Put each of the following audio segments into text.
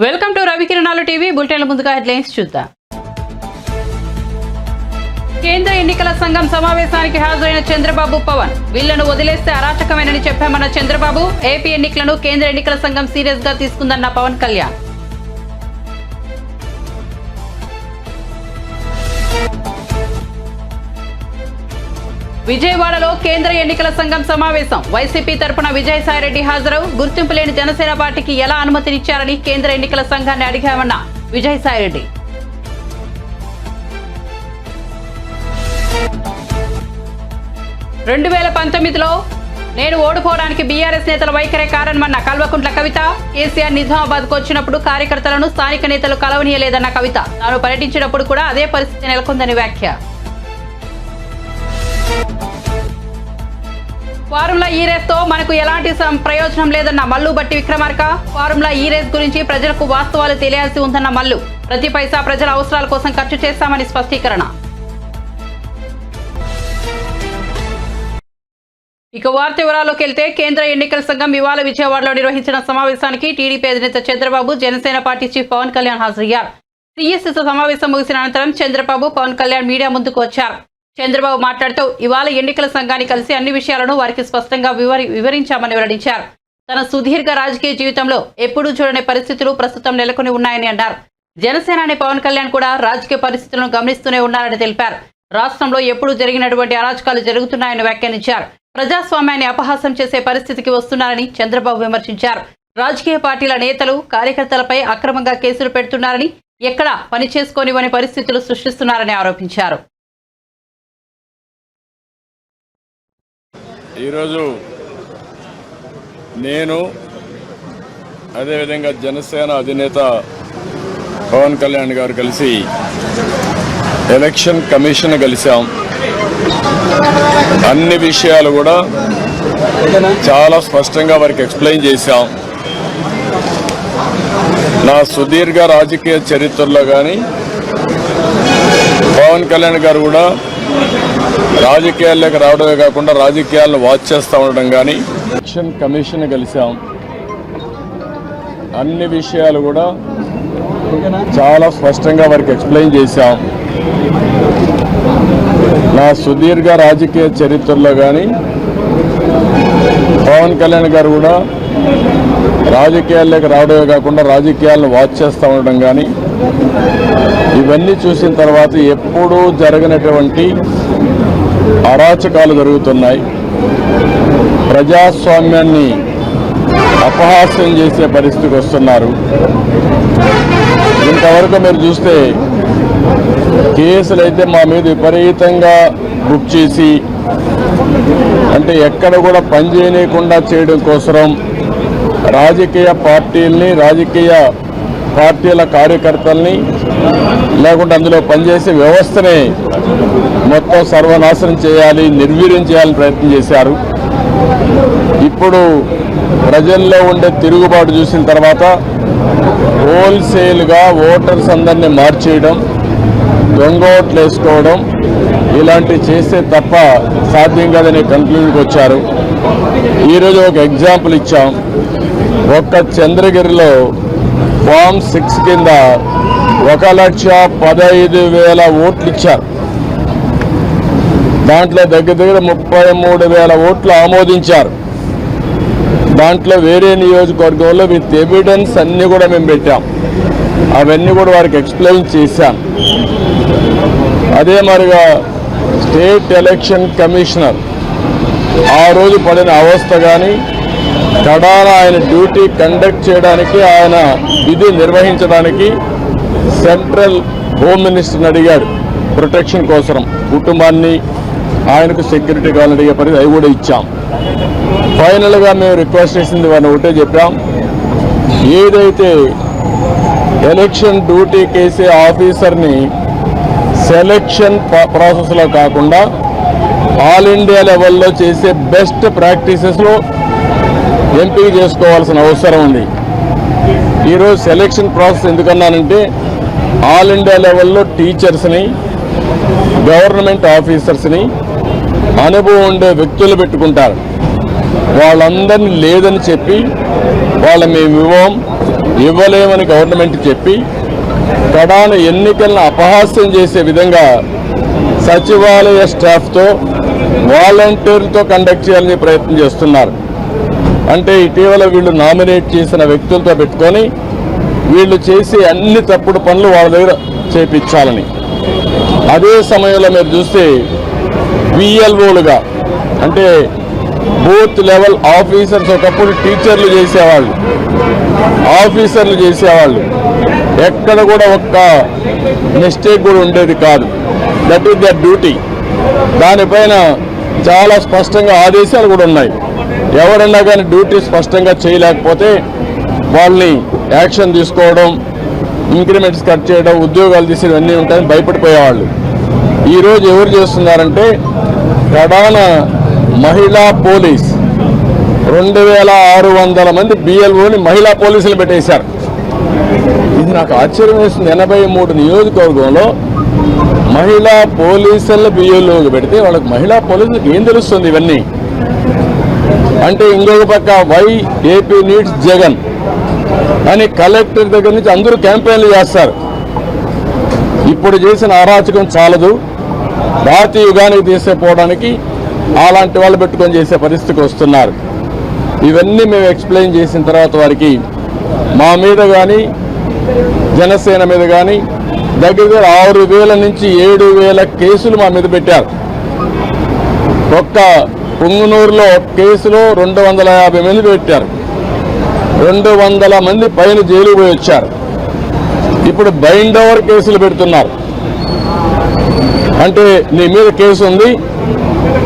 Welcome to రవికిరణాలు TV బులెటిన్ల ముందుగా headlines చూద్దాం. కేంద్ర ఎన్నికల సంఘం సమావేశానికి హాజరైన చంద్రబాబు పవన్ వీళ్లను వదిలేస్తే అరాచకమేనని చెప్పామన్న చంద్రబాబు. ఏపీ ఎన్నికలను కేంద్ర ఎన్నికల సంఘం సీరియస్ గా తీసుకుందన్న పవన్ కళ్యాణ్. విజయవాడలో కేంద్ర ఎన్నికల సంఘం సమావేశం. వైసీపీ తరపున విజయసాయిరెడ్డి హాజరు. గుర్తింపు లేని జనసేన పార్టీకి ఎలా అనుమతినిచ్చారని కేంద్ర ఎన్నికల సంఘాన్ని అడిగామన్న విజయసాయిరెడ్డి. రెండు 2019లో నేను ఓడిపోవడానికి బీఆర్ఎస్ నేతల వైఖరే కారణమన్న కల్వకుంట్ల కవిత. కేసీఆర్ నిజామాబాద్ కు వచ్చినప్పుడు కార్యకర్తలను స్థానిక నేతలు కలవనీయలేదన్న కవిత. తాను పర్యటించినప్పుడు కూడా అదే పరిస్థితి నెలకొందని వ్యాఖ్య. ఫార్ములా ఈ రేస్ తో మనకు ఎలాంటి ప్రయోజనం లేదన్న మల్లు బట్టి విక్రమార్క. ఫార్ములా ఈ రేస్ గురించి ప్రజలకు వాస్తవాలు తెలియాల్సి ఉందన్న మల్లు. ప్రతి పైసా ప్రజల అవసరాల కోసం ఖర్చు చేస్తామని స్పష్టీకరణ. ఇక వార్త వివరాల్లోకి వెళ్తే కేంద్ర ఎన్నికల సంఘం ఇవాళ విజయవాడలో నిర్వహించిన సమావేశానికి టీడీపీ అధినేత చంద్రబాబు, జనసేన పార్టీ చీఫ్ పవన్ కళ్యాణ్ హాజరయ్యారు. సిఎస్తో సమావేశం ముగిసిన అనంతరం చంద్రబాబు, పవన్ కళ్యాణ్ మీడియా ముందుకు వచ్చారు. చంద్రబాబు మాట్లాడుతూ ఇవాళ ఎన్నికల సంఘాన్ని కలిసి అన్ని విషయాలను వారికి స్పష్టంగా వివరించామని వెల్లడించారు. తన సుదీర్ఘ రాజకీయ జీవితంలో ఎప్పుడూ చూడని పరిస్థితులు ప్రస్తుతం నెలకొని ఉన్నాయని అన్నారు. జనసేనాని పవన్ కళ్యాణ్ కూడా రాజకీయ పరిస్థితులను గమనిస్తూనే ఉన్నారని తెలిపారు. రాష్ట్రంలో ఎప్పుడూ జరిగినటువంటి అరాచకాలు జరుగుతున్నాయని వ్యాఖ్యానించారు. ప్రజాస్వామ్యాన్ని అపహాసం చేసే పరిస్థితికి వస్తున్నారని చంద్రబాబు విమర్శించారు. రాజకీయ పార్టీల నేతలు, కార్యకర్తలపై అక్రమంగా కేసులు పెడుతున్నారని, ఎక్కడా పని చేసుకోనివని పరిస్థితులు సృష్టిస్తున్నారని ఆరోపించారు. ఈరోజు నేను అదేవిధంగా జనసేన అధినేత పవన్ కళ్యాణ్ గారు కలిసి ఎలక్షన్ కమిషన్ కలిసాం. అన్ని విషయాలు కూడా చాలా స్పష్టంగా వారికి ఎక్స్ప్లెయిన్ చేశాం. నా సుదీర్ఘ రాజకీయ చరిత్రలో కానీ పవన్ కళ్యాణ్ గారు కూడా రాజకీయాల్లోకి రావడమే కాకుండా రాజకీయాలను వాచ్ చేస్తూ ఉండడం కానీ ఎలక్షన్ కమిషన్ కలిసాం. అన్ని విషయాలు కూడా చాలా స్పష్టంగా వారికి ఎక్స్ప్లెయిన్ చేశాం. నా సుదీర్ఘ రాజకీయ చరిత్రలో కానీ పవన్ కళ్యాణ్ గారు కూడా రాజకీయాల్లోకి రావడమే కాకుండా రాజకీయాలను వాచ్ చేస్తూ ఉండడం కానీ ఇవన్నీ చూసిన తర్వాత ఎప్పుడూ జరగనటువంటి అరాచకాలు జరుగుతున్నాయి. ప్రజాస్వామ్యాన్ని అపహాస్యం చేసే పరిస్థితికి వస్తున్నారు. ఇంతవరకు మీరు చూస్తే కేసులు అయితే మా మీద విపరీతంగా బుక్ చేసి, అంటే ఎక్కడ కూడా పని చేయకుండా చేయడం కోసం రాజకీయ పార్టీల్ని, రాజకీయ పార్టీల కార్యకర్తల్ని, లేకుంటే అందులో పనిచేసే వ్యవస్థని మొత్తం సర్వనాశనం చేయాలి, నిర్వీర్యం చేయాలని ప్రయత్నం చేశారు. ఇప్పుడు ప్రజల్లో ఉండే తిరుగుబాటు చూసిన తర్వాత హోల్సేల్గా ఓటర్స్ అందరినీ మార్చేయడం, దొంగ ఓట్లు వేసుకోవడం ఇలాంటివి చేస్తే తప్ప సాధ్యం కాదని కన్క్లూజన్కి వచ్చారు. ఈరోజు ఒక ఎగ్జాంపుల్ ఇచ్చాం. ఒక్క చంద్రగిరిలో ఫామ్ 6 కింద 1,15,000 ఓట్లు ఇచ్చారు. దాంట్లో దగ్గర 33,000 ఓట్లు ఆమోదించారు. దాంట్లో వేరే నియోజకవర్గంలో విత్ ఎవిడెన్స్ అన్నీ కూడా మేము పెట్టాం. అవన్నీ కూడా వారికి ఎక్స్ప్లెయిన్ చేశాం. అదే మరిగా స్టేట్ ఎలక్షన్ కమిషనర్ ఆ రోజు పడిన అవస్థ కానీ, కడాన ఆయన డ్యూటీ కండక్ట్ చేయడానికి, ఆయన విధి నిర్వహించడానికి సెంట్రల్ హోమ్ మినిస్టర్ని అడిగాడు ప్రొటెక్షన్ కోసం. కుటుంబాన్ని, ఆయనకు సెక్యూరిటీ కావాలని అడిగే పరిస్థితి అవి కూడా ఇచ్చాం. ఫైనల్గా మేము రిక్వెస్ట్ చేసింది వారిని ఒకటే చెప్పాం. ఏదైతే ఎలక్షన్ డ్యూటీ కేసే ఆఫీసర్ని సెలక్షన్ ప్రాసెస్లో కాకుండా ఆల్ ఇండియా లెవెల్లో చేసే బెస్ట్ ప్రాక్టీసెస్లో ఎంపిక చేసుకోవాల్సిన అవసరం ఉంది. ఈరోజు సెలక్షన్ ప్రాసెస్ ఎందుకన్నానంటే ఆల్ ఇండియా లెవెల్లో టీచర్స్ని, గవర్నమెంట్ ఆఫీసర్స్ని, అనుభవం ఉండే వ్యక్తులు పెట్టుకుంటారు. వాళ్ళందరినీ లేదని చెప్పి మేము ఇవ్వలేమని గవర్నమెంట్ చెప్పి కడాన ఎన్నికలను అపహాస్యం చేసే విధంగా సచివాలయ స్టాఫ్తో వాలంటీర్లతో కండక్ట్ చేయాలని ప్రయత్నం చేస్తున్నారు. అంటే ఇటీవల వీళ్ళు నామినేట్ చేసిన వ్యక్తులతో పెట్టుకొని వీళ్ళు చేసే అన్ని తప్పుడు పనులు వాళ్ళ దగ్గర చేపించాలని. అదే సమయంలో మీరు చూస్తే విఎల్ఓలుగా అంటే బూత్ లెవెల్ ఆఫీసర్స్ ఒకప్పుడు టీచర్లు చేసేవాళ్ళు, ఆఫీసర్లు చేసేవాళ్ళు. ఎక్కడ కూడా ఒక్క మిస్టేక్ కూడా ఉండేది కాదు. That is their duty. దానిపైన చాలా స్పష్టంగా ఆదేశాలు కూడా ఉన్నాయి. ఎవరన్నా కానీ డ్యూటీ స్పష్టంగా చేయలేకపోతే వాళ్ళని యాక్షన్ తీసుకోవడం, ఇంక్రిమెంట్స్ కట్ చేయడం, ఉద్యోగాలు తీసేయడం అన్నీ ఉంటాయని భయపడిపోయేవాళ్ళు. ఈరోజు ఎవరు చేస్తున్నారంటే ప్రధాన మహిళా పోలీస్ 2600 మంది బిఎల్ఓని మహిళా పోలీసులు పెట్టేశారు. ఇది నాకు ఆశ్చర్యం వేస్తుంది. 83 నియోజకవర్గంలో మహిళా పోలీసుల బిఎల్ఓకి పెడితే వాళ్ళకి మహిళా పోలీసులకు ఏం తెలుస్తుంది ఇవన్నీ అంటే? ఇంకొక పక్క ఏపీ నీడ్స్ జగన్ అని కలెక్టర్ దగ్గర నుంచి అందరూ క్యాంపెయిన్లు చేస్తారు. ఇప్పుడు చేసిన అరాచకం చాలదు, భారతీయ యుగానికి తీసుకుపోవడానికి అలాంటి వాళ్ళు పెట్టుకొని చేసే పరిస్థితికి వస్తున్నారు. ఇవన్నీ మేము ఎక్స్ప్లెయిన్ చేసిన తర్వాత వారికి మా మీద కానీ జనసేన మీద కానీ దగ్గర 6000 నుంచి 7000 కేసులు మా మీద పెట్టారు. ఒక్క పుంగనూరులో కేసులో 250 మంది పెట్టారు. 200 మంది పైన జైలుకు పోయి వచ్చారు. ఇప్పుడు బైండ్ ఓవర్ కేసులు పెడుతున్నారు. అంటే నీ మీద కేసు ఉంది,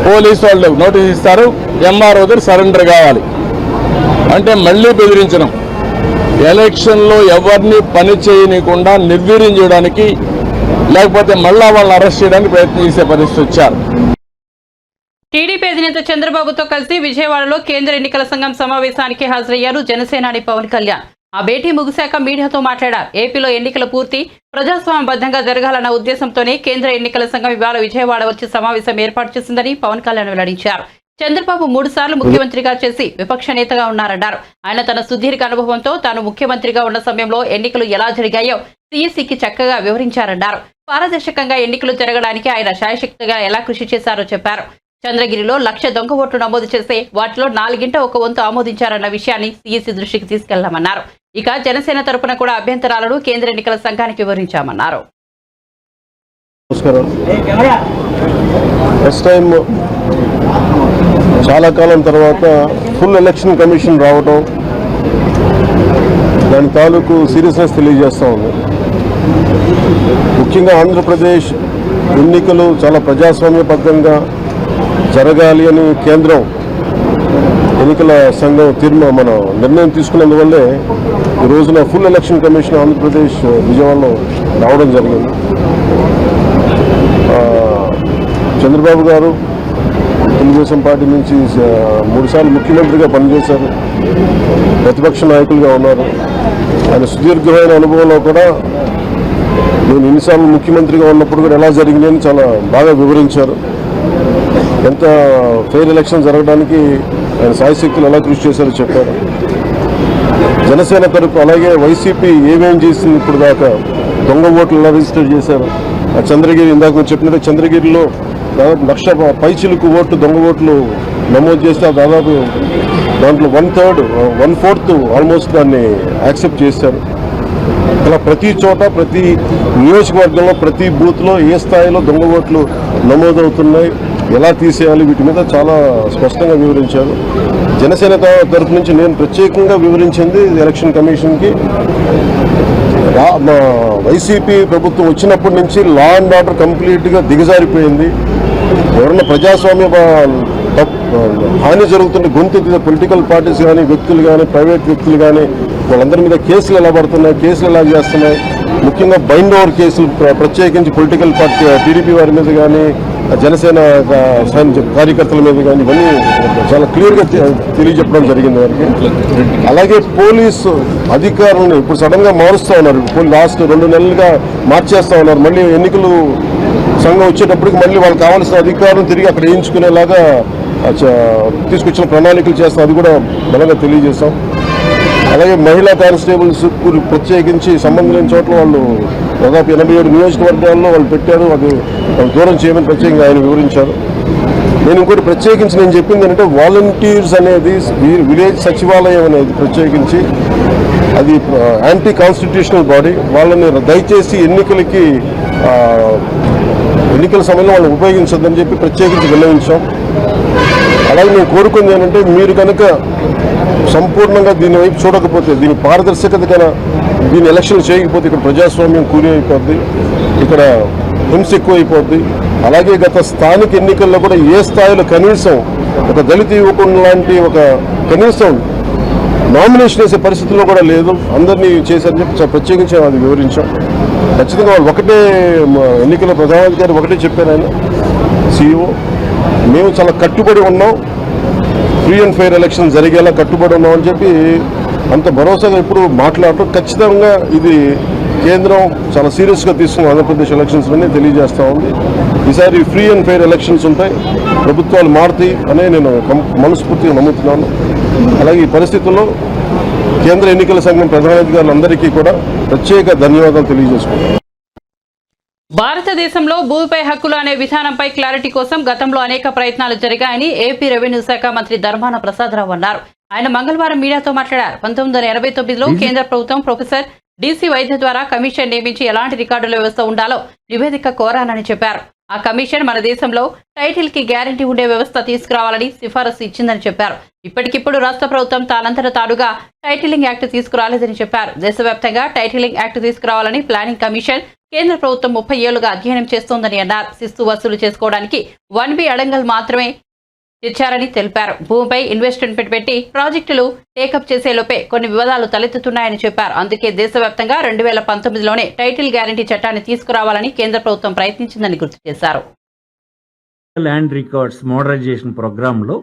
పోలీసు వాళ్ళు నోటీస్ ఇస్తారు, ఎంఆర్ఓ దగ్గర సరెండర్ కావాలి అంటే మళ్ళీ బెదిరించడం. ఎలక్షన్లో ఎవరిని పని చేయనీయకుండా నిర్వీర్యం చేయడానికి, లేకపోతే మళ్ళా వాళ్ళని అరెస్ట్ చేయడానికి ప్రయత్నం చేసే పరిస్థితి వచ్చారు. టీడీపీ అధినేత చంద్రబాబుతో కలిసి విజయవాడలో కేంద్ర ఎన్నికల సంఘం సమావేశానికి హాజరయ్యారు జనసేనాని పవన్ కళ్యాణ్. ఆ భేటీ ముగిశాక మీడియాతో మాట్లాడారు. ఏపీలో ఎన్నికల పూర్తి ప్రజాస్వామ్యబద్ధంగా జరగాలన్న ఉద్దేశంతోనే కేంద్ర ఎన్నికల సంఘం ఇవాళ విజయవాడ వచ్చి సమావేశం ఏర్పాటు చేసిందని పవన్ కళ్యాణ్ వెల్లడించారు. చంద్రబాబు 3 సార్లు ముఖ్యమంత్రిగా చేసి విపక్ష నేతగా ఉన్నారన్నారు. ఆయన తన సుదీర్ఘ అనుభవంతో తాను ముఖ్యమంత్రిగా ఉన్న సమయంలో ఎన్నికలు ఎలా జరిగాయో సీఈసీకి చక్కగా వివరించారన్నారు. పారదర్శకంగా ఎన్నికలు జరగడానికి ఆయన శాయశక్తిగా ఎలా కృషి చేశారో చెప్పారు. చంద్రగిరిలో 1,00,000 దొంగ ఓట్లు నమోదు చేస్తే వాటిలో 1/4 వంతు ఆమోదించారన్న విషయాన్ని సీఈసీ దృష్టికి తీసుకెళ్లామన్నారు. ఇక జనసేన తరపున కూడా అభ్యంతరాలను కేంద్ర ఎన్నికల సంఘానికి వివరించామన్నారు. చాలా కాలం తర్వాత ఫుల్ ఎలక్షన్ కమిషన్ రావడం దాని తాలూకు సీరియస్నెస్ తెలియజేస్తూ ఉంది. ముఖ్యంగా ఆంధ్రప్రదేశ్ ఎన్నికలు చాలా ప్రజాస్వామ్యబద్ధంగా జరగాలి అని కేంద్రం ఎన్నికల సంఘం నిర్ణయం తీసుకున్నందువల్లే ఈ రోజున ఫుల్ ఎలక్షన్ కమిషన్ ఆంధ్రప్రదేశ్ విజయవాడలో రావడం జరిగింది. చంద్రబాబు గారు తెలుగుదేశం పార్టీ నుంచి 3 సార్లు ముఖ్యమంత్రిగా పనిచేశారు, ప్రతిపక్ష నాయకులుగా ఉన్నారు. ఆయన సుదీర్ఘమైన అనుభవంలో కూడా నేను ఎన్నిసార్లు ముఖ్యమంత్రిగా ఉన్నప్పుడు కూడా ఎలా జరిగిందని చాలా బాగా వివరించారు. ఎంత ఫెయిర్ ఎలక్షన్ జరగడానికి ఆయన సాయశక్తులు ఎలా కృషి చేశారో చెప్పారు. జనసేన తరపు అలాగే వైసీపీ ఏమేం చేసింది ఇప్పుడు దాకా, దొంగ ఓట్లు ఎలా రిజిస్టర్ చేశారు. ఆ చంద్రగిరి ఇందాక మీరు చెప్పినట్టు చంద్రగిరిలో దాదాపు 1,00,000 పైచిలకు ఓట్లు దొంగ ఓట్లు నమోదు చేస్తే దాదాపు దాంట్లో 1/4 ఆల్మోస్ట్ దాన్ని యాక్సెప్ట్ చేశారు. అలా ప్రతి చోట ప్రతి నియోజకవర్గంలో ప్రతి బూత్లో ఏ స్థాయిలో దొంగ ఓట్లు నమోదవుతున్నాయి, ఎలా తీసేయాలి, వీటి మీద చాలా స్పష్టంగా వివరించారు. జనసేన తరఫు నుంచి నేను ప్రత్యేకంగా వివరించింది ఎలక్షన్ కమిషన్కి, వైసీపీ ప్రభుత్వం వచ్చినప్పటి నుంచి లా అండ్ ఆర్డర్ కంప్లీట్గా దిగజారిపోయింది. ఎవరన్నా ప్రజాస్వామ్య హాని జరుగుతున్న గొంతెత్తిన పొలిటికల్ పార్టీస్ కానీ వ్యక్తులు కానీ ప్రైవేట్ వ్యక్తులు కానీ వాళ్ళందరి మీద కేసులు ఎలా పడుతున్నాయి, కేసులు ఎలా చేస్తున్నాయి. ముఖ్యంగా బైండ్ ఓవర్ కేసులు ప్రత్యేకించి పొలిటికల్ పార్టీ టీడీపీ వారి మీద కానీ జనసేన కార్యకర్తల మీద కానీ ఇవన్నీ చాలా క్లియర్గా తెలియజెప్పడం జరిగింది వారికి. అలాగే పోలీసు అధికారులను ఇప్పుడు సడన్గా మారుస్తూ ఉన్నారు. లాస్ట్ 2 నెలలుగా మార్చేస్తూ ఉన్నారు. మళ్ళీ ఎన్నికలు సంఘం వచ్చేటప్పటికి మళ్ళీ వాళ్ళకి కావాల్సిన అధికారులను తిరిగి అక్కడ వేయించుకునేలాగా తీసుకొచ్చిన ప్రణాళికలు చేస్తాం, అది కూడా బలంగా తెలియజేస్తాం. అలాగే మహిళా కానిస్టేబుల్స్ ప్రత్యేకించి సంబంధం లేని చోట్ల వాళ్ళు దాదాపు 87 నియోజకవర్గాల్లో వాళ్ళు పెట్టారు, అది వాళ్ళు దూరం చేయమని ప్రత్యేకంగా ఆయన వివరించారు. నేను ఇంకోటి ప్రత్యేకించి నేను చెప్పింది ఏంటంటే వాలంటీర్స్ అనేది విలేజ్ సచివాలయం అనేది ప్రత్యేకించి అది యాంటీ కాన్స్టిట్యూషనల్ బాడీ. వాళ్ళని దయచేసి ఎన్నికల సమయంలో వాళ్ళని ఉపయోగించొద్దని చెప్పి ప్రత్యేకించి విన్నవించాం. అలాగే మేము కోరుకుంది ఏంటంటే మీరు కనుక సంపూర్ణంగా దీని వైపు చూడకపోతే, దీని పారదర్శకత కన్నా దీని ఎలక్షన్ చేయకపోతే ఇక్కడ ప్రజాస్వామ్యం కూలి అయిపోద్ది, ఇక్కడ హింస ఎక్కువ అయిపోద్ది. అలాగే గత స్థానిక ఎన్నికల్లో కూడా ఏ స్థాయిలో కనీసం ఒక దళిత యువకుడు లాంటి ఒక కనీసం నామినేషన్ వేసే పరిస్థితుల్లో కూడా లేదు, అందరినీ చేశారని చెప్పి ప్రత్యేకించి అది వివరించాం. ఖచ్చితంగా వాళ్ళు ఒకటే ఎన్నికల ప్రధానాధికారి ఒకటే చెప్పారు, ఆయన CEO, మేము చాలా కట్టుబడి ఉన్నాం, ఫ్రీ అండ్ ఫెయిర్ ఎలక్షన్ జరిగేలా కట్టుబడి ఉన్నాం అని చెప్పి అంత భరోసాగా ఇప్పుడు మాట్లాడటం. ఖచ్చితంగా ఇది కేంద్రం చాలా సీరియస్గా తీసుకుని ఆంధ్రప్రదేశ్ ఎలక్షన్స్లోనే తెలియజేస్తూ ఉంది. ఈసారి ఫ్రీ అండ్ ఫెయిర్ ఎలక్షన్స్ ఉంటాయి, ప్రభుత్వాలు మారుతాయి అనే నేను మనస్ఫూర్తిగా నమ్ముతున్నాను. అలాగే ఈ పరిస్థితుల్లో కేంద్ర ఎన్నికల సంఘం ప్రధానాధికారులందరికీ కూడా ప్రత్యేక ధన్యవాదాలు తెలియజేసుకుంటాను. భారతదేశంలో భూమిపై హక్కులు అనే విధానంపై క్లారిటీ కోసం గతంలో అనేక ప్రయత్నాలు జరిగాయని ఏపీ రెవెన్యూ శాఖ మంత్రి ధర్మాన ప్రసాదరావు అన్నారు. ఆయన మంగళవారం మీడియాతో మాట్లాడారు. 1989లో కేంద్ర ప్రభుత్వం ప్రొఫెసర్ DC వైద్య ద్వారా కమిషన్ నియమించి ఎలాంటి రికార్డుల వ్యవస్థ ఉండాలో నివేదిక కోరానని చెప్పారు. ఆ కమిషన్ మన దేశంలో టైటిల్ కి గ్యారంటీ ఉండే వ్యవస్థ తీసుకురావాలని సిఫారసు ఇచ్చిందని చెప్పారు. ఇప్పటికిప్పుడు రాష్ట్ర ప్రభుత్వం తానంతట తానుగా టైటిలింగ్ యాక్ట్ తీసుకురాలేదని చెప్పారు. దేశవ్యాప్తంగా టైటిలింగ్ యాక్ట్ తీసుకురావాలని ప్లానింగ్ కమిషన్ కేంద్ర ప్రభుత్వం 30 ఏళ్లుగా అధ్యయనం చేస్తోందని అన్నారు. శిస్తు వసూలు చేసుకోవడానికి 1B అడంగల్ మాత్రమే తెచ్చారని తెలిపారు. భూమిపై ఇన్వెస్ట్మెంట్ పెట్టి ప్రాజెక్టులు టేకప్ చేసేలోపే కొన్ని వివాదాలు తలెత్తుతున్నాయని చెప్పారు. అందుకే దేశవ్యాప్తంగా 2019లోనే టైటిల్ గ్యారంటీ చట్టాన్ని తీసుకురావాలని కేంద్ర ప్రభుత్వం ప్రయత్నించిందని గుర్తు చేశారు. ల్యాండ్ రికార్డ్స్ మోడరైజేషన్ ప్రోగ్రాంలో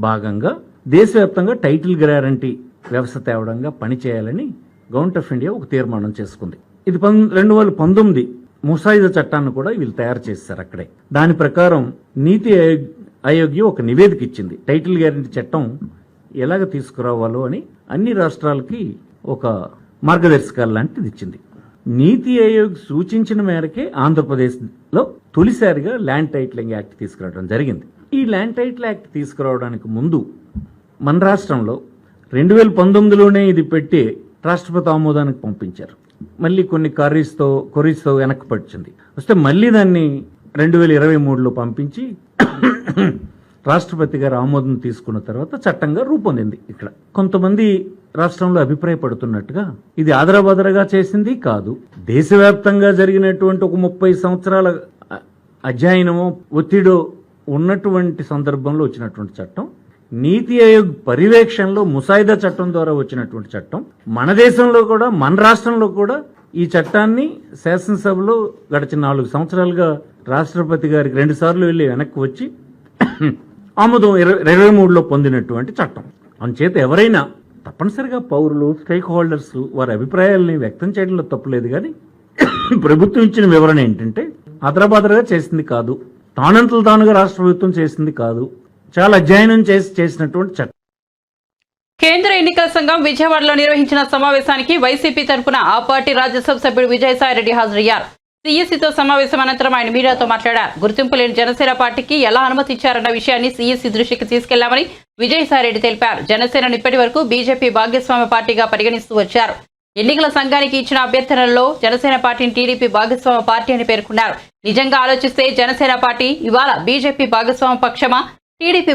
భాగంగా దేశవ్యాప్తంగా టైటిల్ గ్యారంటీ వ్యవస్థ తేవడంగా పనిచేయాలని గవర్నమెంట్ ఆఫ్ ఇండియా ఒక తీర్మానం చేసుకుంది. ఇది 2019 ముసాయిదా చట్టాన్ని కూడా వీళ్ళు తయారు చేశారు అక్కడే. దాని ప్రకారం నీతి ఆయోగ్ ఒక నివేదిక ఇచ్చింది. టైటిల్ గ్యారంటీ చట్టం ఎలాగ తీసుకురావాలో అని అన్ని రాష్ట్రాలకి ఒక మార్గదర్శకాలు లాంటిది ఇచ్చింది. నీతి ఆయోగ్ సూచించిన మేరకే ఆంధ్రప్రదేశ్లో తొలిసారిగా ల్యాండ్ టైటిలింగ్ యాక్ట్ తీసుకురావడం జరిగింది. ఈ ల్యాండ్ టైటిల్ యాక్ట్ తీసుకురావడానికి ముందు మన రాష్ట్రంలో 2019లోనే ఇది పెట్టి రాష్ట్రపతి ఆమోదానికి పంపించారు. మళ్ళీ కొన్ని కొరీస్తో వెనక్కి పడిచింది. వస్తే మళ్ళీ దాన్ని 2023లో పంపించి రాష్ట్రపతి గారు ఆమోదం తీసుకున్న తర్వాత చట్టంగా రూపొందింది. ఇక్కడ కొంతమంది రాష్ట్రంలో అభిప్రాయపడుతున్నట్టుగా ఇది ఆదరబాదరగా చేసింది కాదు. దేశవ్యాప్తంగా జరిగినటువంటి ఒక 30 సంవత్సరాల అధ్యయనమో ఒత్తిడో ఉన్నటువంటి సందర్భంలో వచ్చినటువంటి చట్టం, నీతి ఆయోగ్ పర్యవేక్షణలో ముసాయిదా చట్టం ద్వారా వచ్చినటువంటి చట్టం. మన దేశంలో కూడా మన రాష్ట్రంలో కూడా ఈ చట్టాన్ని శాసనసభలో గడిచిన 4 సంవత్సరాలుగా రాష్ట్రపతి గారికి 2 సార్లు వెళ్లి వెనక్కి వచ్చి ఆమోదం 2023లో పొందినటువంటి చట్టం. అందుచేత ఎవరైనా తప్పనిసరిగా పౌరులు, స్టేక్ హోల్డర్స్ వారి అభిప్రాయాలని వ్యక్తం చేయడంలో తప్పులేదు. కానీ ప్రభుత్వం ఇచ్చిన వివరణ ఏంటంటే ఆదరబాదరగా చేసింది కాదు, తానంతలు తానుగా రాష్ట్ర ప్రభుత్వం చేసింది కాదు, చాలా అధ్యయనం చేసినటువంటి చట్టం. కేంద్ర ఎన్నికల సంఘం విజయవాడలో నిర్వహించిన సమావేశానికి వైసీపీ తరఫున ఆ పార్టీ రాజ్యసభ సభ్యుడు విజయసాయిరెడ్డి హాజరయ్యారు. సిఎస్సితో సమావేశం అనంతరం ఆయన మీడియాతో మాట్లాడారు. గుర్తింపు లేని జనసేన పార్టీకి ఎలా అనుమతి ఇచ్చారన్న విషయాన్ని సిఎస్సి దృష్టికి తీసుకెళ్లామని విజయసాయిరెడ్డి తెలిపారు. జనసేనను ఇప్పటి వరకు బీజేపీ భాగస్వామ్య పార్టీగా పరిగణిస్తూ వచ్చారు. ఎన్నికల సంఘానికి ఇచ్చిన అభ్యర్థనల్లో జనసేన పార్టీని టీడీపీ భాగస్వామ్య పార్టీ అని పేర్కొన్నారు. నిజంగా ఆలోచిస్తే జనసేన పార్టీ ఇవాళ బీజేపీ భాగస్వామ్య పక్షమా, టీడీపీ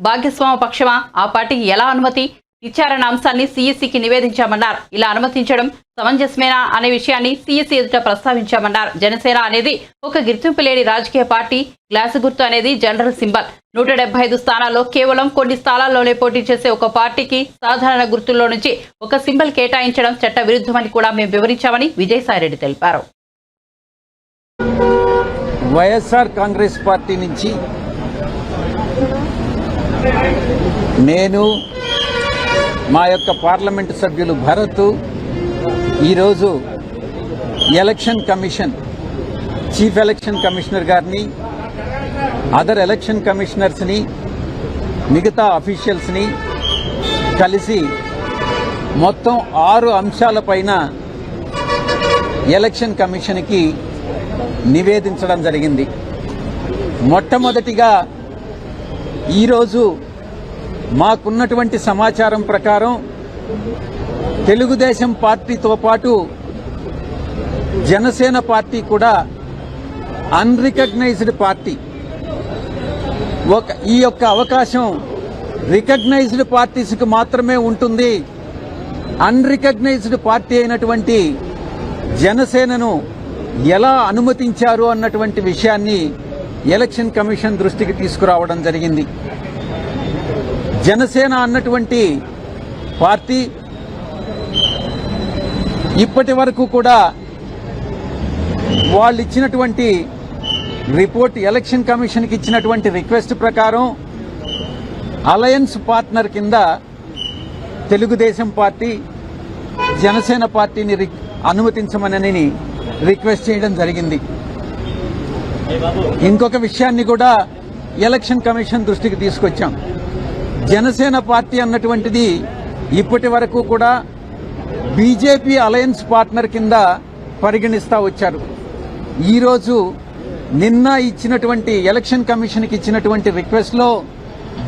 భాగస్వామ్య పక్షమా, ఆ పార్టీకి ఎలా అనుమతి ఇచ్చారన్న అంశాన్ని సిఎస్సికి నివేదించామన్నారు. ఇలా అనుమతించడం సమంజసమేనా అనే విషయాన్ని సిఎస్సి ఎదుట ప్రస్తావించామన్నారు. జనసేన అనేది ఒక గుర్తింపు లేని రాజకీయ పార్టీ. గ్లాసు గుర్తు అనేది జనరల్ సింబల్. 175 స్థానాల్లో కేవలం కొన్ని స్థానాల్లోనే పోటీ చేసే ఒక పార్టీకి సాధారణ గుర్తుల్లో నుంచి ఒక సింబల్ కేటాయించడం చట్ట విరుద్ధమని కూడా మేము వివరించామని విజయసాయిరెడ్డి తెలిపారు. వైఎస్ఆర్ కాంగ్రెస్ పార్టీ నుంచి నేను, మా యొక్క పార్లమెంటు సభ్యులు భరత్ ఈరోజు election commission, chief election commissioner గారిని, అదర్ ఎలక్షన్ కమిషనర్స్ని మిగతా అఫీషియల్స్ని కలిసి మొత్తం 6 అంశాలపైన ఎలక్షన్ కమిషన్కి నివేదించడం జరిగింది. మొట్టమొదటిగా ఈరోజు మాకున్నటువంటి సమాచారం ప్రకారం తెలుగుదేశం పార్టీతో పాటు జనసేన పార్టీ కూడా అన్రికగ్నైజ్డ్ పార్టీ. ఈ యొక్క అవకాశం రికగ్నైజ్డ్ పార్టీస్కి మాత్రమే ఉంటుంది. అన్రికగ్నైజ్డ్ పార్టీ అయినటువంటి జనసేనను ఎలా అనుమతించారు అన్నటువంటి విషయాన్ని ఎలక్షన్ కమిషన్ దృష్టికి తీసుకురావడం జరిగింది. జనసేన అన్నటువంటి పార్టీ ఇప్పటి వరకు కూడా వాళ్ళు ఇచ్చినటువంటి రిపోర్ట్, ఎలక్షన్ కమిషన్కి ఇచ్చినటువంటి రిక్వెస్ట్ ప్రకారం అలయన్స్ పార్ట్నర్ కింద తెలుగుదేశం పార్టీ, జనసేన పార్టీని అనుమతించమని రిక్వెస్ట్ చేయడం జరిగింది. ఇంకొక విషయాన్ని కూడా ఎలక్షన్ కమిషన్ దృష్టికి తీసుకొచ్చాం. జనసేన పార్టీ అన్నటువంటిది ఇప్పటి వరకు కూడా బీజేపీ అలయన్స్ పార్ట్నర్ కింద పరిగణిస్తా వచ్చారు. ఈరోజు నిన్న ఇచ్చినటువంటి ఎలక్షన్ కమిషన్కి ఇచ్చినటువంటి రిక్వెస్ట్లో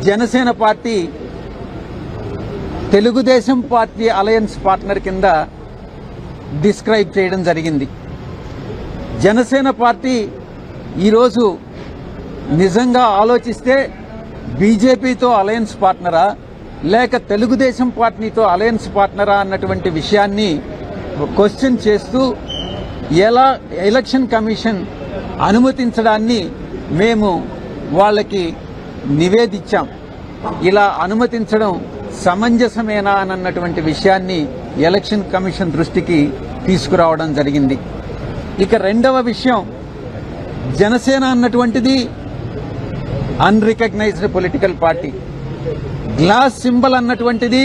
Janasena party Telugu Desam party alliance partner కింద డిస్క్రైబ్ చేయడం జరిగింది. జనసేన పార్టీ ఈరోజు నిజంగా ఆలోచిస్తే బీజేపీతో అలయన్స్ పార్ట్నరా లేక తెలుగుదేశం పార్టీతో అలయన్స్ పార్ట్నరా అన్నటువంటి విషయాన్ని క్వశ్చన్ చేస్తూ ఎలా ఎలక్షన్ కమిషన్ అనుమతించడాన్ని మేము వాళ్ళకి నివేదించాం. ఇలా అనుమతించడం సమంజసమేనా అన్నటువంటి విషయాన్ని ఎలక్షన్ కమిషన్ దృష్టికి తీసుకురావడం జరిగింది. ఇక రెండవ విషయం, జనసేన అన్నటువంటిది unrecognised political party. Glass symbol అన్నటువంటిది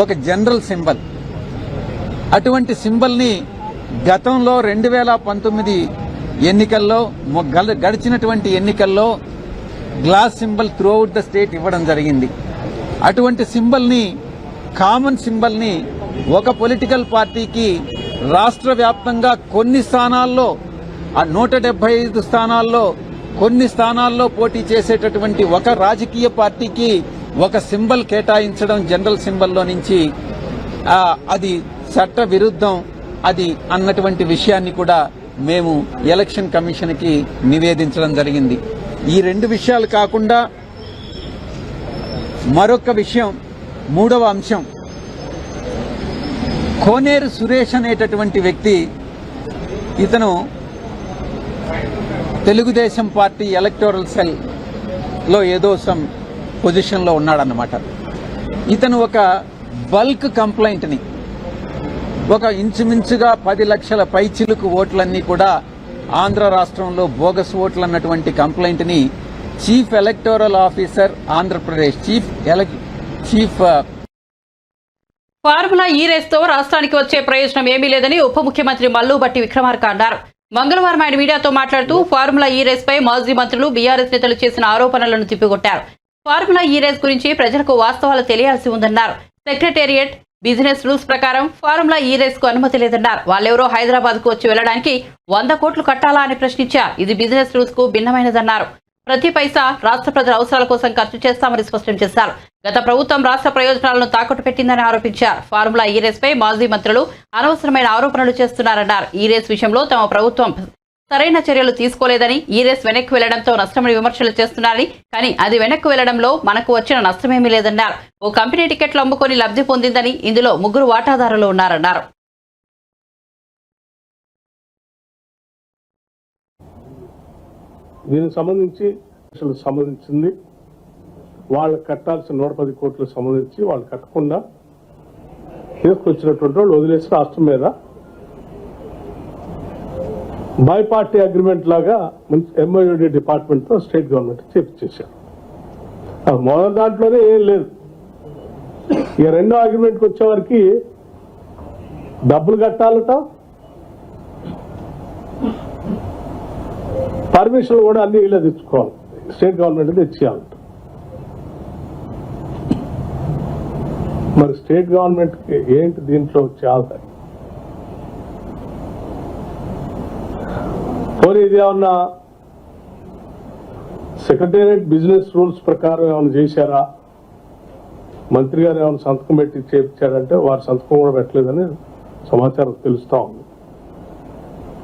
ఒక జనరల్ సింబల్. అటువంటి సింబల్ని గతంలో 2019 ఎన్నికల్లో గడిచినటువంటి ఎన్నికల్లో glass symbol throughout the state ఇవ్వడం జరిగింది. అటువంటి సింబల్ని, కామన్ సింబల్ని ఒక పొలిటికల్ పార్టీకి రాష్ట్ర వ్యాప్తంగా కొన్ని స్థానాల్లో 175 స్థానాల్లో కొన్ని స్థానాల్లో పోటీ చేసేటటువంటి ఒక రాజకీయ పార్టీకి ఒక సింబల్ కేటాయించడం జనరల్ సింబల్లో నుంచి అది చట్ట విరుద్ధం అది అన్నటువంటి విషయాన్ని కూడా మేము ఎలక్షన్ కమిషన్కి నివేదించడం జరిగింది. ఈ 2 విషయాలు కాకుండా మరొక విషయం, మూడవ అంశం, కోనేరు సురేష్ అనేటటువంటి వ్యక్తి, ఇతను తెలుగుదేశం పార్టీ ఎలక్టోరల్ సెల్ లో ఏదో సమ్ పొజిషన్లో ఉన్నాడన్నమాట. ఇతను ఒక బల్క్ కంప్లైంట్ని, ఒక ఇంచుమించుగా 10 లక్షల పైచిలుకు ఓట్లన్నీ కూడా ఆంధ్ర రాష్ట్రంలో బోగస్ ఓట్లు అన్నటువంటి కంప్లైంట్ని chief electoral officer Andhra Pradesh chief formula E రేస్తో రాష్ట్రానికి వచ్చే ప్రయోజనం ఏమీ లేదని ఉప ముఖ్యమంత్రి మల్లుబట్టి విక్రమార్క అన్నారు. మంగళవారం ఆయన మీడియాతో మాట్లాడుతూ ఫార్ములా ఈ రేస్ పై మాజీ మంత్రులు, బీఆర్ఎస్ నేతలు చేసిన ఆరోపణలను తిప్పికొట్టారు. ఫార్ములా ఈ రేస్ గురించి ప్రజలకు వాస్తవాలు తెలియాల్సి ఉందన్నారు. సెక్రటేరియట్ బిజినెస్ రూల్స్ ప్రకారం ఫార్ములా ఈ రేస్ కు అనుమతి లేదన్నారు. వాళ్ళెవరో హైదరాబాద్ కు వచ్చి వెళ్లడానికి 100 కోట్లు కట్టాలా అని ప్రశ్నించారు. ఇది బిజినెస్ రూల్స్ కు భిన్నమైనదన్నారు. ప్రతి పైసా రాష్ట్ర ప్రజల అవసరాల కోసం ఖర్చు చేస్తామని స్పష్టం చేశారు. గత ప్రభుత్వం రాష్ట్ర ప్రయోజనాలను తాకట్టు పెట్టిందని ఆరోపించారు. ఫార్ములా ఈ రేస్ పై మాజీ మంత్రులు అనవసరమైన ఆరోపణలు చేస్తున్నారన్నారు. ఈ రేస్ విషయంలో తమ ప్రభుత్వం సరైన చర్యలు తీసుకోలేదని, ఈ రేస్ వెనక్కి వెళ్లడంతో నష్టమని విమర్శలు చేస్తున్నారని, కానీ అది వెనక్కి వెళ్లడంలో మనకు వచ్చిన నష్టమేమీ లేదన్నారు. ఓ కంపెనీ టికెట్లు అమ్ముకొని లబ్ధి పొందిందని, ఇందులో 3 వాటాదారులు ఉన్నారన్నారు. దీనికి సంబంధించింది వాళ్ళకి కట్టాల్సిన 110 కోట్లకు సంబంధించి వాళ్ళు కట్టకుండా తీసుకొచ్చినటువంటి వాళ్ళు వదిలేసి రాష్ట్రం మీద బై పార్టీ అగ్రిమెంట్ లాగా ఎంఓయూడి డిపార్ట్మెంట్తో స్టేట్ గవర్నమెంట్ చేపించేశారు. మొదటి దాంట్లోనే ఏం లేదు. ఇక రెండో అగ్రిమెంట్కి వచ్చేవారికి డబ్బులు కట్టాలట, పర్మిషన్ కూడా అన్ని వీళ్ళే తెచ్చుకోవాలి, స్టేట్ గవర్నమెంట్ తెచ్చేయాలంట. మరి స్టేట్ గవర్నమెంట్కి ఏంటి దీంట్లో వచ్చే ఆదాయం? పోనీ ఇది ఏమన్నా సెక్రటేరియట్ బిజినెస్ రూల్స్ ప్రకారం ఏమైనా చేశారా? మంత్రి గారు ఏమైనా సంతకం పెట్టి చేయించారంటే వారి సంతకం కూడా పెట్టలేదని సమాచారం తెలుస్తా ఉంది.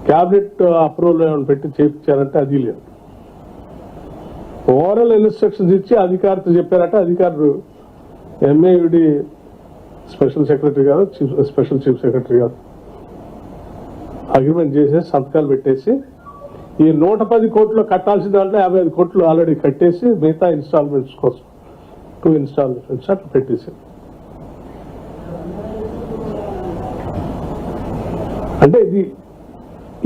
క్యాబినెట్ అప్రూవల్ ఏమైనా పెట్టి చేయించారంటే అది లేదు. ఓవరాల్ ఇన్స్ట్రక్షన్స్ ఇచ్చి అధికారితో చెప్పారంటే అధికారులు ఎంఏయుడి స్పెషల్ సెక్రటరీ గారు స్పెషల్ చీఫ్ సెక్రటరీ గారు అగ్రిమెంట్ చేసేసి సంతకాలు పెట్టేసి ఈ 110 కోట్లు కట్టాల్సిన దాంట్లో 55 కోట్లు ఆల్రెడీ కట్టేసి మిగతా ఇన్స్టాల్మెంట్స్ కోసం 2 ఇన్స్టాల్మెంట్స్ అట్లా పెట్టేసారు. అంటే ఇది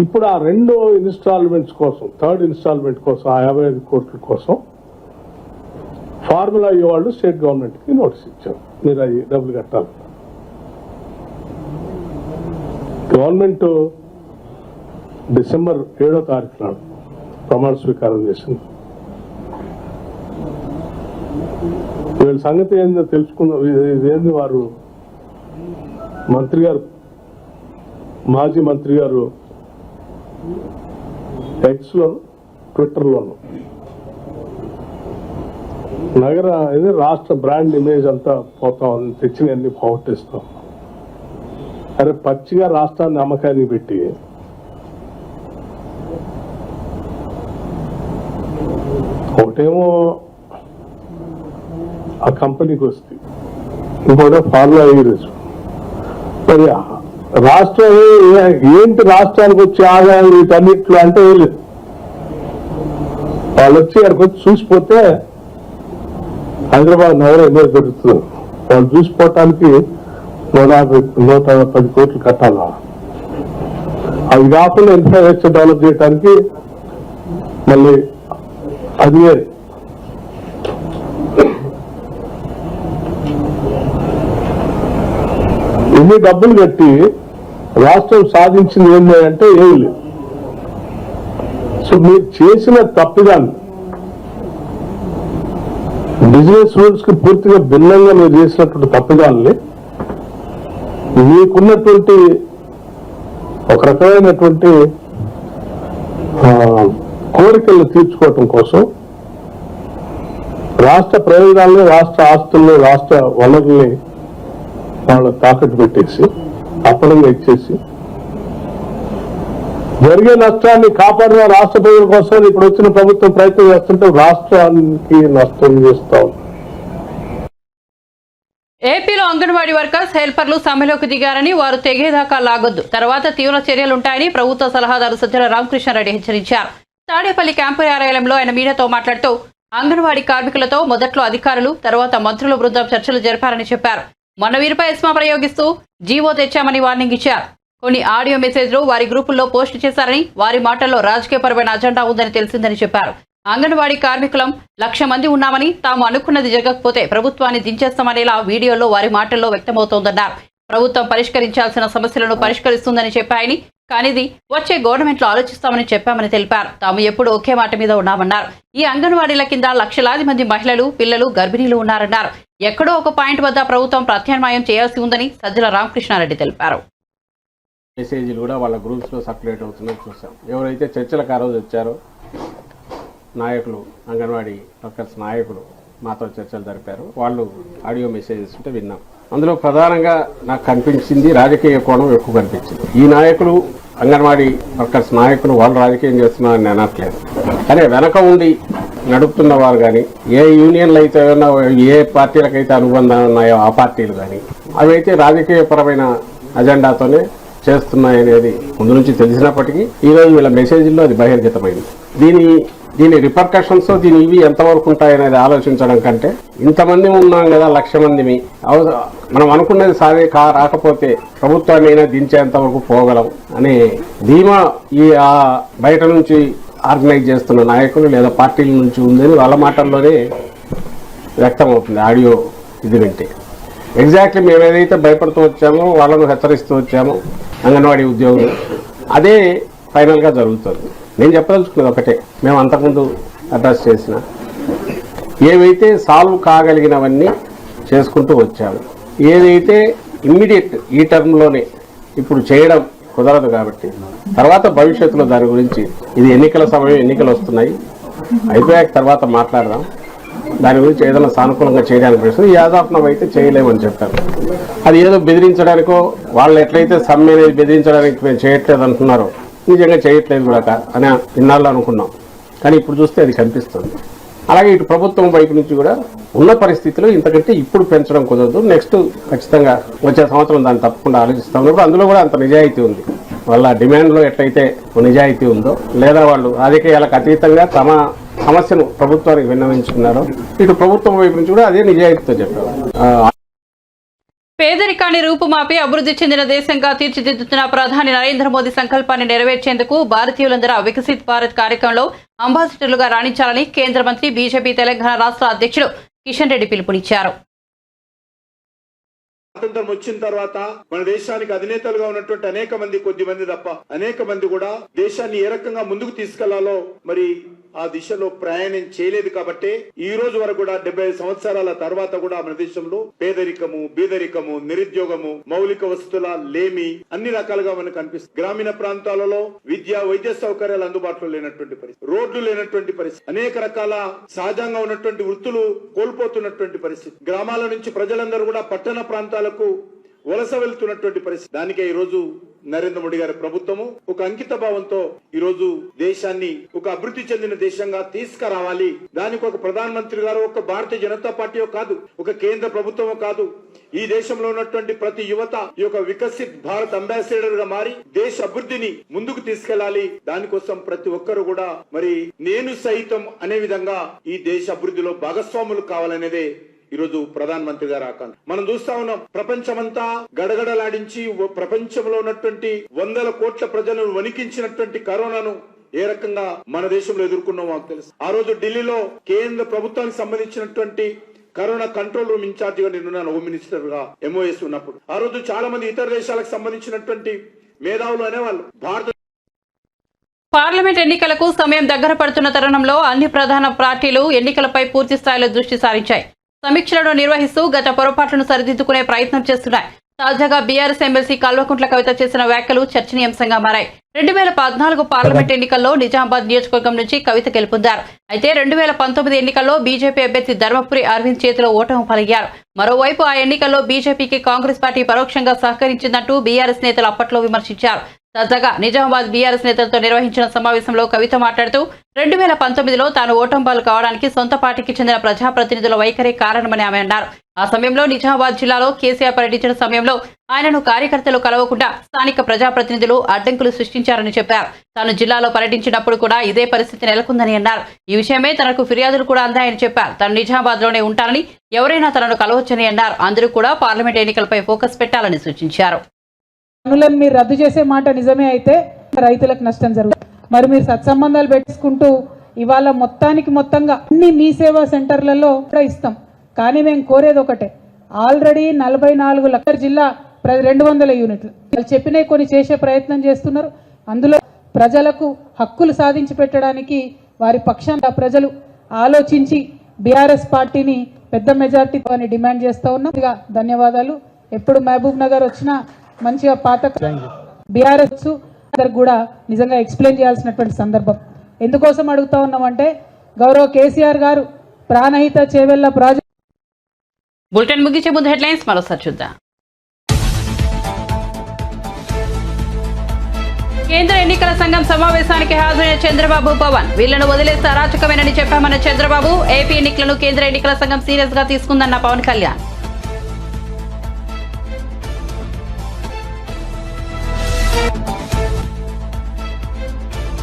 ఇప్పుడు ఆ 2 ఇన్స్టాల్మెంట్స్ కోసం 3rd ఇన్స్టాల్మెంట్ కోసం ఆ 55 కోట్ల కోసం ఫార్ములా అయ్యేవాళ్ళు స్టేట్ గవర్నమెంట్కి నోటీస్ ఇచ్చారు, మీరు అవి డబ్బులు కట్టాలి. గవర్నమెంట్ డిసెంబర్ 7వ తారీఖు నాడు ప్రమాణ స్వీకారం చేసింది. వీళ్ళ సంగతి ఏందో తెలుసుకుందాం. ఇదేంది వారు మంత్రి గారు మాజీ మంత్రి గారు ఎక్స్లోను ట్విట్టర్లోను నగర ఇది రాష్ట్ర బ్రాండ్ ఇమేజ్ అంతా పోతా ఉంది, తెచ్చినవన్నీ పోగొట్టేస్తాం. అరే పచ్చిగా రాష్ట్రాన్ని అమ్మకానికి పెట్టి ఒకటేమో ఆ కంపెనీకి వస్తే ఇంకోటి ఫార్ములా ఎగిరేసు. మరి రాష్ట్రం ఏంటి రాష్ట్రానికి వచ్చే ఆదాయం వీటన్నిట్లో అంటే లేదు. వాళ్ళు వచ్చి అక్కడికి వచ్చి చూసిపోతే హైదరాబాద్ నగరం ఏదో దొరుకుతుంది. వాళ్ళు చూసిపోవటానికి 110 కోట్లు కట్టాలా? అవి కాకుండా ఇన్ఫ్రాస్ట్రక్చర్ డెవలప్ చేయడానికి మళ్ళీ అది ఎన్ని డబ్బులు కట్టి రాష్ట్రం సాధించింది ఏంటి అంటే ఏమి లేదు. సో మీరు చేసిన తప్పిదాన్ని బిజినెస్ రూల్స్ కి పూర్తిగా భిన్నంగా మీరు చేసినటువంటి తప్పిదాన్ని మీకున్నటువంటి ఒక రకమైనటువంటి కోరికలను తీర్చుకోవటం కోసం రాష్ట్ర ప్రయోజనాలని, రాష్ట్ర ఆస్తుల్ని, రాష్ట్ర వనరుల్ని వాళ్ళ తాకట్టు పెట్టేసి అప్పనంగా ఇచ్చేసి జరిగే నష్టాన్ని కాపాడిన రాష్ట్ర ప్రజల కోసం ఇప్పుడు వచ్చిన ప్రభుత్వం ప్రయత్నం చేస్తుంటే రాష్ట్రానికి నష్టం చేస్తా ఉంది. ఏపీలో అంగన్వాడీ వర్కర్స్ హెల్పర్లు సమ్మెలోకి దిగారని, వారు తెగేదాకా లాగొద్దు, తర్వాత తీవ్ర చర్యలుంటాయని ప్రభుత్వ సలహాదారు సజ్జల రామకృష్ణారెడ్డి హెచ్చరించారు. తాడేపల్లి క్యాంపు కార్యాలయంలో ఆయన మీడియాతో మాట్లాడుతూ అంగన్వాడీ కార్మికులతో మొదట్లో అధికారులు, తర్వాత మంత్రుల బృందం చర్చలు జరిపారని చెప్పారు. మొన్న వీరిపై ఎస్మా ప్రయోగిస్తూ జీవో తెచ్చామని వార్నింగ్ ఇచ్చారు. కొన్ని ఆడియో మెసేజ్లు వారి గ్రూపుల్లో పోస్ట్ చేశారని, వారి మాటల్లో రాజకీయపరమైన అజెండా ఉందని తెలిసిందని చెప్పారు. అంగన్వాడీ కార్మికులం 1,00,000 మంది ఉన్నామని, తాము అనుకున్నది జరగకపోతే ప్రభుత్వాన్ని దించేస్తామనేలా వీడియోలో వారి మాటల్లో వ్యక్తమవుతోందన్నారు. ప్రభుత్వం పరిష్కరించాల్సిన సమస్యలను పరిష్కరిస్తుందని చెప్పాయని, కానిది వచ్చే గవర్నమెంట్లో ఆలోచిస్తామని చెప్పామని తెలిపారు. తాము ఎప్పుడు ఒకే మాట మీద ఉన్నామన్నారు. ఈ అంగన్వాడీల కింద లక్షలాది మంది మహిళలు, పిల్లలు, గర్భిణీలు ఉన్నారన్నారు. ఎక్కడో ఒక పాయింట్ వద్ద ప్రభుత్వం ప్రత్యామ్నాయం చేయాల్సి ఉందని సజ్జల రామకృష్ణారెడ్డి తెలిపారు. మెసేజ్లు కూడా వాళ్ళ గ్రూప్స్లో సర్క్యులేట్ అవుతున్నది చూసాం. ఎవరైతే చర్చలకు ఆ రోజు వచ్చారో నాయకులు, అంగన్వాడీ వర్కర్స్ నాయకులు మాతో చర్చలు జరిపారు. వాళ్ళు ఆడియో మెసేజెస్ ఉంటే విన్నాం. అందులో ప్రధానంగా నాకు కనిపించింది రాజకీయ కోణం ఎక్కువ కనిపించింది. ఈ నాయకులు, అంగన్వాడీ వర్కర్స్ నాయకులు వాళ్ళు రాజకీయం చేస్తున్నారని అనట్లేదు, కానీ వెనక ఉండి నడుపుతున్న వారు కానీ, ఏ యూనియన్లు అయితే ఏ పార్టీలకైతే అనుబంధం ఉన్నాయో ఆ పార్టీలు కానీ అవి అయితే రాజకీయపరమైన అజెండాతోనే చేస్తున్నాయనేది ముందు నుంచి తెలిసినప్పటికీ ఈరోజు వీళ్ళ మెసేజ్లో అది బహిర్గతమైంది. దీని రిపర్కషన్స్, దీని ఇవి ఎంతవరకు ఉంటాయనేది ఆలోచించడం కంటే, ఇంతమంది ఉన్నాం కదా 1,00,000 మందిని మనం అనుకున్నది రాకపోతే ప్రభుత్వాన్ని అయినా దించేంతవరకు పోగలం అనే ధీమా ఈ బయట నుంచి ఆర్గనైజ్ చేస్తున్న నాయకులు లేదా పార్టీల నుంచి ఉందని వాళ్ళ మాటల్లోనే వ్యక్తమవుతుంది. ఆడియో ఇది వింటే ఎగ్జాక్ట్లీ మేము ఏదైతే భయపడుతూ వచ్చామో, వాళ్ళను హెచ్చరిస్తూ వచ్చామో అంగన్వాడీ ఉద్యోగులు, అదే ఫైనల్గా జరుగుతుంది. నేను చెప్పదలుచుకున్నది ఒకటే, మేము అంతకుముందు అడ్రస్ చేసిన ఏవైతే సాల్వ్ కాగలిగినవన్నీ చేసుకుంటూ వచ్చాము. ఏదైతే ఇమ్మీడియట్ ఈ టర్మ్లోనే ఇప్పుడు చేయడం కుదరదు కాబట్టి తర్వాత భవిష్యత్తులో దాని గురించి ఇది ఎన్నికల సమయం, ఎన్నికలు వస్తున్నాయి, అయిపోయాక తర్వాత మాట్లాడదాం, దాని గురించి ఏదైనా సానుకూలంగా చేయడానికి ప్రయత్నం యాదాత్నం అయితే చేయలేమని చెప్పారు. అది ఏదో బెదిరించడానికో వాళ్ళు ఎట్లయితే సమ్మె అనేది బెదిరించడానికి మేము చేయట్లేదు అంటున్నారో నిజంగా చేయట్లేదు కూడా అని ఇన్నాళ్ళు అనుకున్నాం, కానీ ఇప్పుడు చూస్తే అది కనిపిస్తుంది. అలాగే ఇటు ప్రభుత్వం వైపు నుంచి కూడా ఉన్న పరిస్థితిలో ఇంతకంటే ఇప్పుడు పెంచడం కుదరదు, నెక్స్ట్ ఖచ్చితంగా వచ్చే సంవత్సరం దాన్ని తప్పకుండా ఆలోచిస్తాం. ఉన్నప్పుడు అందులో కూడా అంత నిజాయితీ ఉంది, వాళ్ళ డిమాండ్లో ఎట్లయితే నిజాయితీ ఉందో, లేదా వాళ్ళు రాజకీయాలకు అతీతంగా తమ సమస్యను ప్రభుత్వానికి విన్నవించుకున్నారో ఇటు ప్రభుత్వం వైపు నుంచి కూడా అదే నిజాయితీతో చెప్పారు. పేదరికాన్ని రూపుమాపి అభివృద్ధి చెందిన దేశంగా తీర్చిదిద్దుతున్న ప్రధాని నరేంద్ర మోదీ సంకల్పాన్ని నెరవేర్చేందుకు భారతీయులందరూ వికసిత్ భారత్ కార్యక్రమంలో అంబాసిడర్లుగా రాణించాలని కేంద్ర మంత్రి బీజేపీ తెలంగాణ రాష్ట్ర అధ్యక్షుడు కిషన్ రెడ్డి పిలుపునిచ్చారు. స్వాతంత్రం వచ్చిన తర్వాత మన దేశానికి అధినేతలుగా ఉన్నటువంటి అనేక మంది, కొద్ది మంది తప్ప అనేక మంది కూడా దేశాన్ని ఏ రకంగా ముందుకు తీసుకెళ్లాలో మరి ఆ దిశలో ప్రయాణం చేయలేదు. కాబట్టి ఈ రోజు వరకు కూడా 75 సంవత్సరాల తర్వాత కూడా మన దేశంలో పేదరికము, బీదరికము, నిరుద్యోగము, మౌలిక వసతుల లేమి అన్ని రకాలుగా మనకు కనిపిస్తుంది. గ్రామీణ ప్రాంతాలలో విద్య, వైద్య సౌకర్యాలు అందుబాటులో లేనటువంటి పరిస్థితి, రోడ్లు లేనటువంటి పరిస్థితి, అనేక రకాల సహజంగా ఉన్నటువంటి వృత్తులు కోల్పోతున్నటువంటి పరిస్థితి, గ్రామాల నుంచి ప్రజలందరూ కూడా పట్టణ ప్రాంతాలకు వలస వెళ్తున్నటువంటి పరిస్థితి. దానికే ఈ రోజు నరేంద్ర మోడీ గారి ప్రభుత్వము ఒక అంకిత భావంతో ఈ రోజు దేశాన్ని ఒక అభివృద్ధి చెందిన దేశంగా తీసుకురావాలి. దానికి ఒక ప్రధానమంత్రి గారు ఒక భారతీయ జనతా పార్టీ కాదు, ఒక కేంద్ర ప్రభుత్వం కాదు, ఈ దేశంలో ఉన్నటువంటి ప్రతి యువత ఈ యొక్క వికసిత్ భారత్ అంబాసిడర్ గా మారి దేశ అభివృద్ధిని ముందుకు తీసుకెళ్లాలి. దానికోసం ప్రతి ఒక్కరు కూడా మరి నేను సైతం అనే విధంగా ఈ దేశ అభివృద్ధిలో భాగస్వాములు కావాలనేదే ఈరోజు ప్రధానమంత్రి గారు ఆకాంక్ష. మనం చూస్తా ఉన్నాం, ప్రపంచమంతా గడగడలాడించి ప్రపంచంలో ఉన్నటువంటి 100 కోట్ల ప్రజలను వణికించినటువంటి కరోనాను ఏ రకంగా మన దేశంలో ఎదుర్కొన్నామో మాకు తెలుసు. ఆ రోజు ఢిల్లీలో కేంద్ర ప్రభుత్వానికి సంబంధించినటువంటి కరోనా కంట్రోల్ రూమ్ ఇన్ఛార్జ్ గా నేనున్నాను, హోమ్ మినిస్టర్ గా MOS ఉన్నప్పుడు. ఆ రోజు చాలా మంది ఇతర దేశాలకు సంబంధించినటువంటి మేధావులు అనేవాళ్ళు భారత పార్లమెంట్ ఎన్నికలకు సమయం దగ్గర పడుతున్న తరుణంలో అన్ని ప్రధాన పార్టీలు ఎన్నికలపై పూర్తి స్థాయిలో దృష్టి సారించాయి. సమీక్షలను నిర్వహిస్తూ గత పొరపాట్లను సరిదిద్దుకునే ప్రయత్నం చేస్తున్నాయి. తాజాగా బీఆర్ఎస్ ఎమ్మెల్సీ కల్వకుంట్ల కవిత చేసిన వ్యాఖ్యలు చర్చనీయాంశంగా మారాయి. 2014 పార్లమెంట్ ఎన్నికల్లో నిజామాబాద్ నియోజకవర్గం నుంచి కవిత గెలుపొందారు. అయితే 2019 ఎన్నికల్లో బీజేపీ అభ్యర్థి ధర్మపురి అరవింద్ చేతిలో ఓటమి పాలయ్యారు. మరోవైపు ఆ ఎన్నికల్లో బీజేపీకి కాంగ్రెస్ పార్టీ పరోక్షంగా సహకరించిందంటూ బీఆర్ఎస్ నేతలు అప్పట్లో విమర్శించారు. తాజాగా నిజామాబాద్ బీఆర్ఎస్ నేతలతో నిర్వహించిన సమావేశంలో కవిత మాట్లాడుతూ 2019లో తాను ఓటంపాలు కావడానికి సొంత పార్టీకి చెందిన ప్రజాప్రతినిధుల వైఖరే కారణమని ఆమె అన్నారు. ఆ సమయంలో నిజామాబాద్ జిల్లాలో కేసీఆర్ పర్యటించిన సమయంలో ఆయనను కార్యకర్తలు కలవకుండా స్థానిక ప్రజాప్రతినిధులు అడ్డంకులు సృష్టించారని చెప్పారు. తాను జిల్లాలో పర్యటించినప్పుడు కూడా ఇదే పరిస్థితి నెలకొందని అన్నారు. ఈ విషయమే తనకు ఫిర్యాదులు కూడా అందాయని చెప్పారు. తాను నిజామాబాద్ లోనే ఉంటానని, ఎవరైనా తనను కలవచ్చని అన్నారు. అందరూ కూడా పార్లమెంట్ ఎన్నికలపై ఫోకస్ పెట్టాలని సూచించారు. పనులను మీరు రద్దు చేసే మాట నిజమే అయితే రైతులకు నష్టం జరుగుతుంది. మరి మీరు సత్సంబంధాలు పెట్టుకుంటూ ఇవాళ మొత్తంగా అన్ని మీ సేవా సెంటర్లలో కూడా ఇస్తాం. కానీ మేము కోరేది ఒకటే, ఆల్రెడీ 44 లక్షల జిల్లా 200 యూనిట్లు వాళ్ళు చెప్పినవి కొన్ని చేసే ప్రయత్నం చేస్తున్నారు. అందులో ప్రజలకు హక్కులు సాధించి పెట్టడానికి వారి పక్షాన ప్రజలు ఆలోచించి బీఆర్ఎస్ పార్టీని పెద్ద మెజార్టీతో డిమాండ్ చేస్తూ ఉన్నాం. ధన్యవాదాలు. ఎప్పుడు మహబూబ్ నగర్ వచ్చినా మంచిగా పాత బీఆర్ఎస్ కూడా నిజంగా ఎక్స్ప్లెయిన్ చేయాల్సినటువంటి సందర్భం. ఎందుకోసం అడుగుతా ఉన్నామంటే గౌరవ కేసీఆర్ గారు ప్రాణహిత చేవెళ్ల ప్రాజెక్ట్. బులెటిన్ ముగించే ముందు హెడ్లైన్స్ మరోసారి చూద్దాం. కేంద్ర ఎన్నికల సంఘం సమావేశానికి హాజరైన చంద్రబాబు, పవన్ వీళ్లను వదిలేస్తే అరాచకమేనని చెప్పామన్న చంద్రబాబు. ఏపీ ఎన్నికలను కేంద్ర ఎన్నికల సంఘం సీరియస్ గా తీసుకుందన్న పవన్ కళ్యాణ్.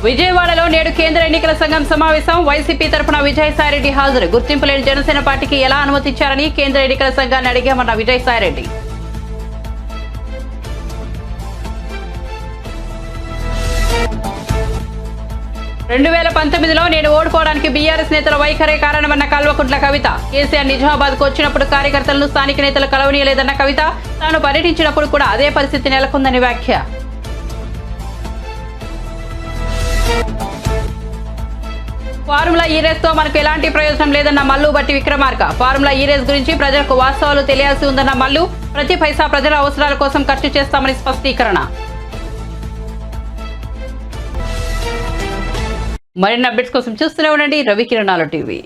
విజయవాడలో నేడు కేంద్ర ఎన్నికల సంఘం సమావేశం. వైసీపీ తరఫున విజయసాయిరెడ్డి హాజరు. గుర్తింపు లేని జనసేన పార్టీకి ఎలా అనుమతించారని కేంద్ర ఎన్నికల సంఘాన్ని అడిగామన్న విజయసాయిరెడ్డి. రెండు 2019లో నేను ఓడిపోవడానికి బీఆర్ఎస్ నేతల వైఖరే కారణమన్న కల్వకుంట్ల కవిత. కేసీఆర్ నిజామాబాద్ కు వచ్చినప్పుడు కార్యకర్తలను స్థానిక నేతలు కలవనీయలేదన్న కవిత. తాను పర్యటించినప్పుడు కూడా అదే పరిస్థితి నెలకొందని వ్యాఖ్య. ఫార్ములా ఈ రేస్ తో మనకు ఎలాంటి ప్రయోజనం లేదన్న మల్లు బట్టి విక్రమార్క. ఫార్ములా ఈ రేస్ గురించి ప్రజలకు వాస్తవాలు తెలియాల్సి ఉందన్న మల్లు. ప్రతి పైసా ప్రజల అవసరాల కోసం ఖర్చు చేస్తామని స్పష్టీకరణ. మరిన్ని అప్డేట్స్ కోసం చూస్తూనే ఉండండి రవికిరణాల టీవీ.